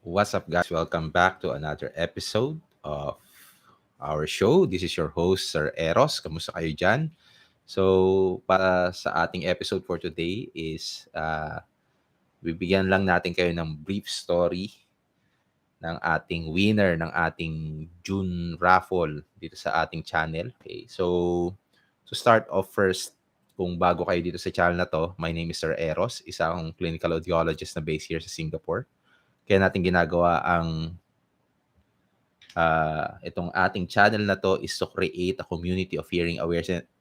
What's up, guys? Welcome back to another episode of our show. This is your host, Sir Eros. Kamusta kayo dyan? So, para sa ating episode for today is bibigyan lang natin kayo ng brief story ng ating winner ng ating June raffle dito sa ating channel. Okay, so to start off first, kung bago kayo dito sa channel na to, my name is Sir Eros, isa akong clinical audiologist na based here sa Singapore. Kaya natin ginagawa ang itong ating channel na to is to create a community of hearing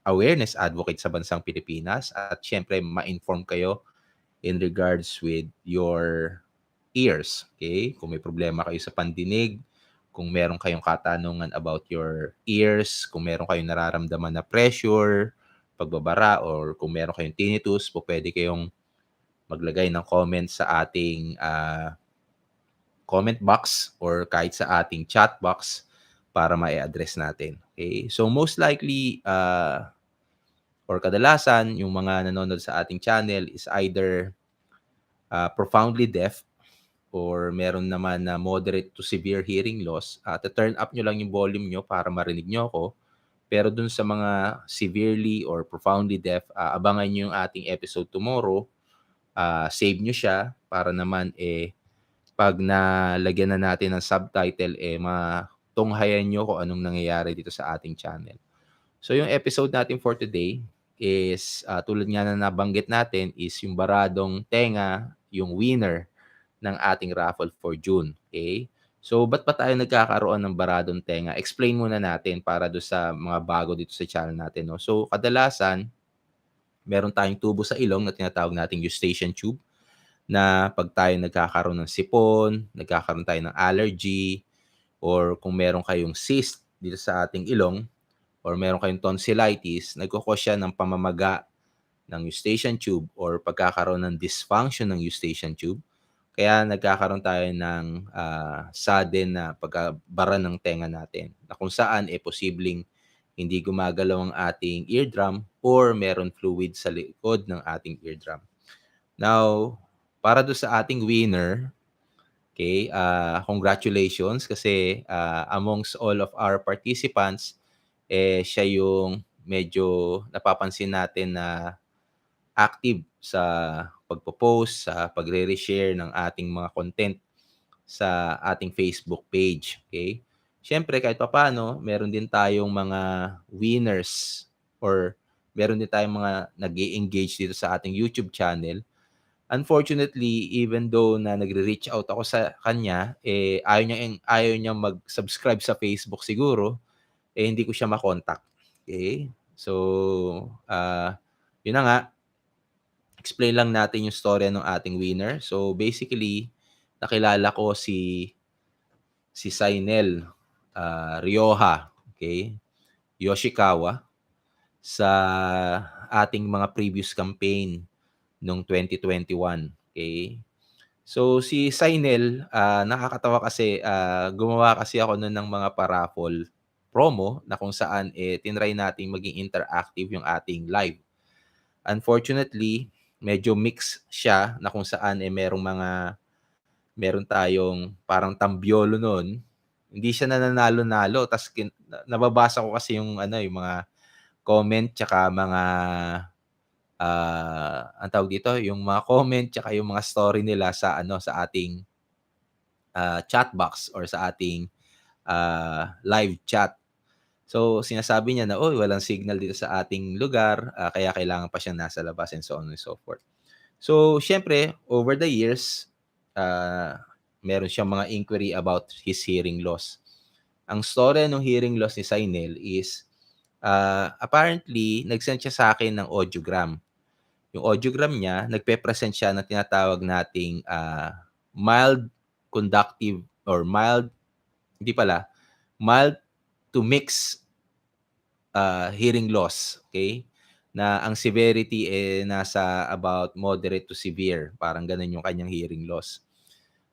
awareness advocate sa bansang Pilipinas at syempre ma-inform kayo in regards with your ears. Okay? Kung may problema kayo sa pandinig, kung meron kayong katanungan about your ears, kung meron kayong nararamdaman na pressure, pagbabara, or kung meron kayong tinnitus, po pwede kayong maglagay ng comments sa ating comment box or kahit sa ating chat box para ma-address natin. Okay? So most likely or kadalasan yung mga nanonood sa ating channel is either profoundly deaf or meron naman na moderate to severe hearing loss. To-turn up nyo lang yung volume nyo para marinig nyo ako. Pero dun sa mga severely or profoundly deaf, abangan nyo yung ating episode tomorrow. Save nyo siya para naman pag nalagyan na natin ng subtitle, matunghayan nyo kung anong nangyayari dito sa ating channel. So yung episode natin for today is, tulad nga na nabanggit natin, is yung Baradong Tenga, yung winner ng ating raffle for June. Okay? So ba't pa tayo nagkakaroon ng Baradong Tenga? Explain muna natin para do sa mga bago dito sa channel natin. No? So kadalasan, meron tayong tubo sa ilong na tinatawag nating eustachian tube na pag tayo nagkakaroon ng sipon, nagkakaroon tayo ng allergy, or kung meron kayong cyst dito sa ating ilong, or meron kayong tonsillitis, nagkukos siya ng pamamaga ng eustachian tube or pagkakaroon ng dysfunction ng eustachian tube. Kaya nagkakaroon tayo ng sudden na pagkabara ng tenga natin na kung saan posibleng hindi gumagalaw ang ating eardrum or meron fluid sa likod ng ating eardrum. Now, para do sa ating winner, okay, congratulations kasi amongst all of our participants, siya yung medyo napapansin natin na active sa pagpo-post, sa pagre-reshare ng ating mga content sa ating Facebook page. Okay? Siyempre, kahit papaano, meron din tayong mga winners or meron din tayong mga nag-i-engage dito sa ating YouTube channel. Unfortunately, even though na nagre-reach out ako sa kanya, ayaw niya mag-subscribe sa Facebook siguro, hindi ko siya ma-contact. Okay? So, yun na nga, explain lang natin yung storya ng ating winner. So, basically, nakilala ko si Sainel Rioja, okay? Yoshikawa sa ating mga previous campaign nung 2021, okay? So si Sainel, nakakatawa kasi, gumawa kasi ako nun ng mga paraffle promo na kung saan, tinry nating maging interactive yung ating live. Unfortunately, medyo mix siya na kung saan, meron tayong parang tambyolo nun. Hindi siya nananalo-nalo ta's nababasa ko kasi yung ano, yung mga comment tsaka mga, anong tawag dito, yung mga comment tsaka yung mga story nila sa ano, sa ating chat box or sa ating live chat. So, sinasabi niya na, "Uy, walang signal dito sa ating lugar, kaya kailangan pa siyang nasa labas," and so on and so forth. So, siyempre, over the years, ah, meron siyang mga inquiry about his hearing loss. Ang storya ng hearing loss ni Sainel is, apparently, nag-send siya sa akin ng audiogram. Yung audiogram niya, nagpe-present siya ng tinatawag nating mild conductive or hindi pala, mild to mixed hearing loss, okay? Na ang severity nasa about moderate to severe, parang gano'n yung kanyang hearing loss.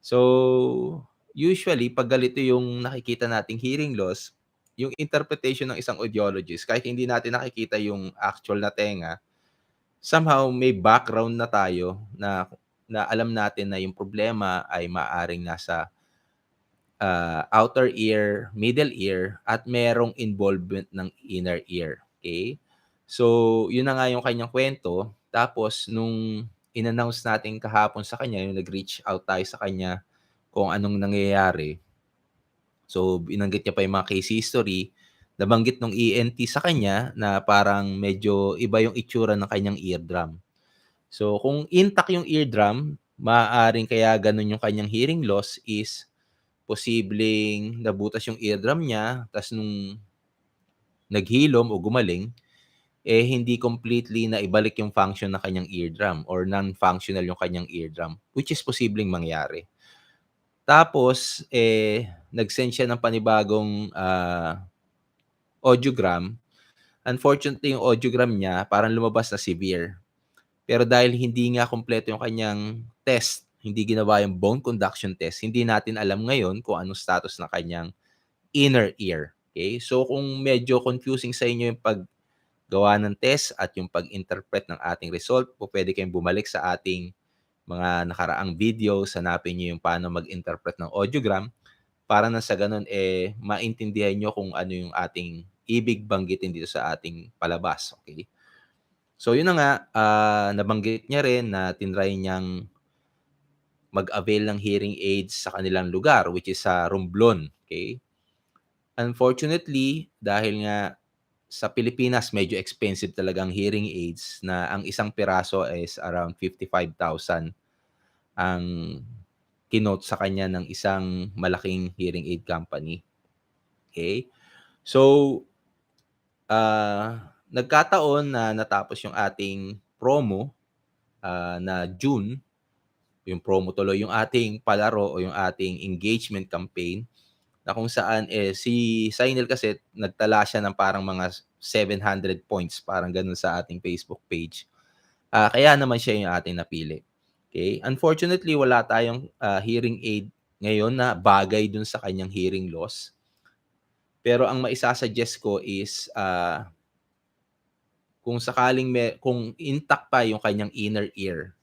So, usually 'pag ganito yung nakikita nating hearing loss, yung interpretation ng isang audiologist kahit hindi natin nakikita yung actual na tenga, somehow may background na tayo na na alam natin na yung problema ay maaaring nasa outer ear, middle ear, at merong involvement ng inner ear. Okay? So, yun na nga yung kanyang kwento. Tapos, nung in-announce natin kahapon sa kanya, yung nag-reach out tayo sa kanya kung anong nangyayari. So, binanggit niya pa yung mga case history. Nabanggit nung ENT sa kanya na parang medyo iba yung itsura ng kanyang eardrum. So, kung intact yung eardrum, maaaring kaya ganun yung kanyang hearing loss is posibleng nabutas yung eardrum niya, tas nung naghilom o gumaling, eh hindi completely na ibalik yung function ng kanyang eardrum or non-functional yung kanyang eardrum, which is posibleng mangyari. Tapos, nag-send siya ng panibagong audiogram. Unfortunately, yung audiogram niya parang lumabas na severe. Pero dahil hindi nga kumpleto yung kanyang test, hindi ginawa yung bone conduction test, hindi natin alam ngayon kung anong status ng kanyang inner ear. Okay? So kung medyo confusing sa inyo yung paggawa ng test at yung pag-interpret ng ating result, po pwede kayong bumalik sa ating mga nakaraang videos, hanapin niyo yung paano mag-interpret ng audiogram para na sa ganun, maintindihan niyo kung ano yung ating ibig banggitin dito sa ating palabas, okay? So yun na nga, nabanggit niya rin na tinry niyang mag-avail ng hearing aids sa kanilang lugar, which is sa Romblon, okay? Unfortunately, dahil nga sa Pilipinas medyo expensive talaga ang hearing aids na ang isang piraso is around 55,000 ang kinote sa kanya ng isang malaking hearing aid company, okay? So, nagkataon na natapos yung ating promo, na June, yung promo tuloy yung ating palaro o yung ating engagement campaign na kung saan, si Sainel kasi nagtala siya ng parang mga 700 points, parang gano'n sa ating Facebook page. Kaya naman siya yung ating napili. Okay. Unfortunately, wala tayong, hearing aid ngayon na bagay dun sa kanyang hearing loss. Pero ang maisa-suggest ko is, kung sakaling kung intact pa yung kanyang inner ear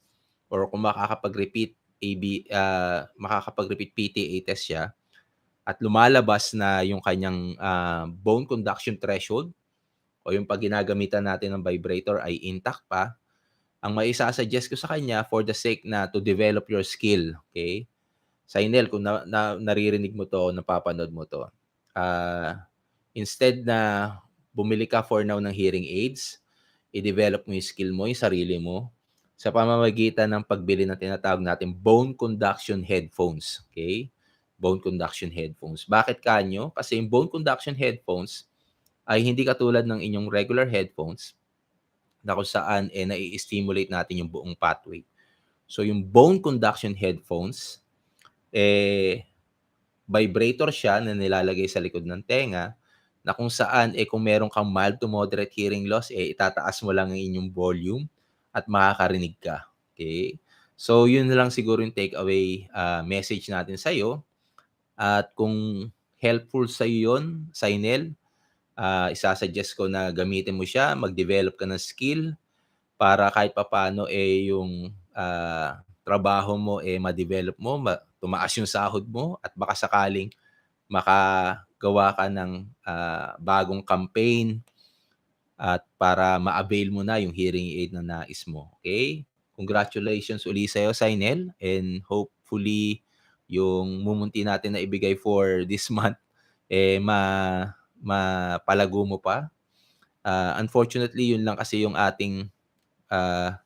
or kung makakapag-repeat PTA test siya at lumalabas na yung kanyang, bone conduction threshold o yung 'pag ginagamitan natin ng vibrator ay intact pa, ang maisa-suggest ko sa kanya for the sake na to develop your skill, okay? Sainel, kung naririnig mo 'to, napapanood mo 'to, instead na bumili ka for now ng hearing aids, i-develop mo yung skill mo, yung sarili mo, sa pamamagitan ng pagbili ng tinatawag nating bone conduction headphones, okay? Bone conduction headphones. Bakit kanyo? Kasi yung bone conduction headphones ay hindi katulad ng inyong regular headphones na kung saan, nai-stimulate natin yung buong pathway. So yung bone conduction headphones, eh, vibrator siya na nilalagay sa likod ng tenga na kung saan, kung meron kang mild to moderate hearing loss, itataas mo lang ang inyong volume at makakarinig ka, okay? So yun na lang siguro yung takeaway, message natin sa'yo at kung helpful sa'yo yun, Sainel, isa-suggest ko na gamitin mo siya, mag-develop ka ng skill para kahit papaano, yung, trabaho mo, ma-develop mo, tumaas yung sahod mo at baka sakaling makagawa ka ng, bagong campaign at para ma-avail mo na yung hearing aid na nais mo, okay? Congratulations uli sa'yo, Sainel, and hopefully yung mumunti natin na ibigay for this month, mapalago mo pa. Unfortunately, yun lang kasi yung ating, ah,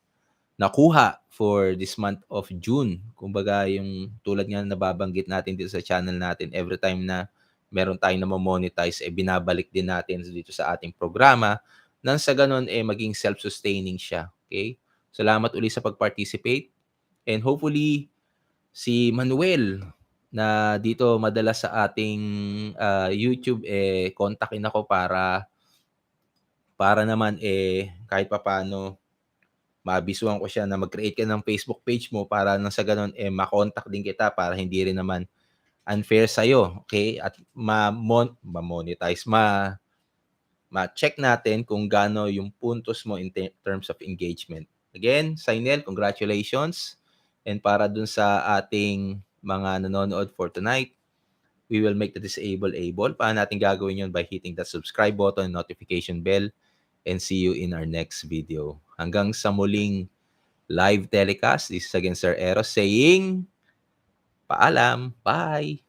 nakuha for this month of June. Kumbaga yung tulad nga na nababanggit natin dito sa channel natin, every time na meron tayong namo-monetize, binabalik din natin dito sa ating programa nang sa gano'n, maging self-sustaining siya, okay? Salamat uli sa pag-participate and hopefully si Manuel na dito madalas sa ating, YouTube, kontakin ako para naman, kahit papaano maabisuhan ko siya na mag-create ka ng Facebook page mo para nang sa gano'n, ma-contact din kita para hindi rin naman unfair sa'yo, okay? At ma-monetize, ma-check natin kung gaano yung puntos mo in terms of engagement. Again, Sainel, congratulations. And para dun sa ating mga nanonood for tonight, we will make the disable able. Paano natin gagawin yun? By hitting that subscribe button, notification bell, and see you in our next video. Hanggang sa muling live telecast, this is again Sir Eros saying, paalam, bye!